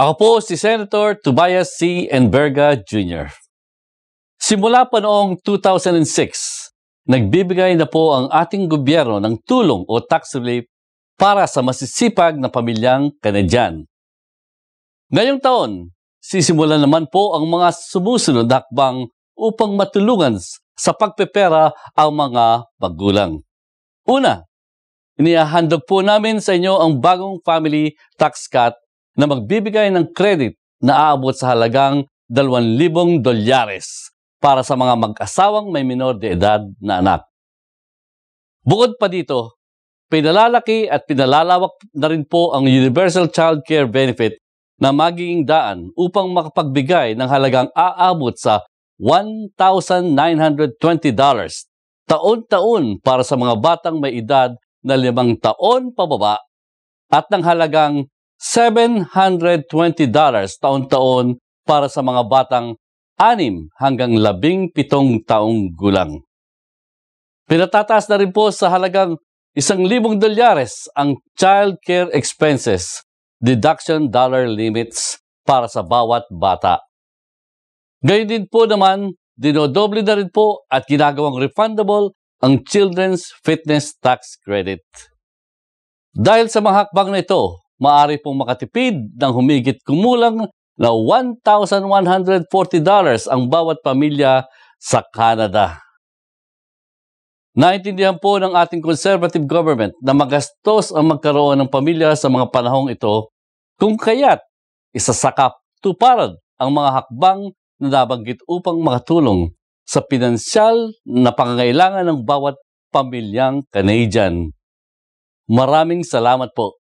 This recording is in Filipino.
Ako po si Senator Tobias C. Enverga Jr. Simula pa noong 2006, nagbibigay na po ang ating gobyerno ng tulong o tax relief para sa masisipag na pamilyang Canadian. Ngayong taon, sisimulan naman po ang mga sumusunod na hakbang upang matulungan sa pagpepera ang mga magulang. Una, inihahandog po namin sa inyo ang bagong family tax cut na magbibigay ng credit na aabot sa halagang $2,000 para sa mga mag-asawang may minor de edad na anak. Bukod pa dito, pinalalaki at pinalalawak na rin po ang Universal Child Care Benefit na magiging daan upang makapagbigay ng halagang aabot sa $1,920 taon-taon para sa mga batang may edad na 5 taon pababa at ng halagang $720 taon-taon para sa mga batang 6 hanggang 17 taong gulang. Pinatataas na rin po sa halagang $1,000 ang child care expenses deduction dollar limits para sa bawat bata. Gayun din po naman, dinodoble na rin po at ginagawang refundable ang Children's Fitness Tax Credit. Dahil sa mga hakbang na ito, maaari pong makatipid ng humigit kumulang na $1,140 ang bawat pamilya sa Canada. Naintindihan po ng ating conservative government na magastos ang magkaroon ng pamilya sa mga panahong ito, kung kaya't isasakap tuparan ang mga hakbang na nabanggit upang makatulong sa pinansyal na pangangailangan ng bawat pamilyang Canadian. Maraming salamat po.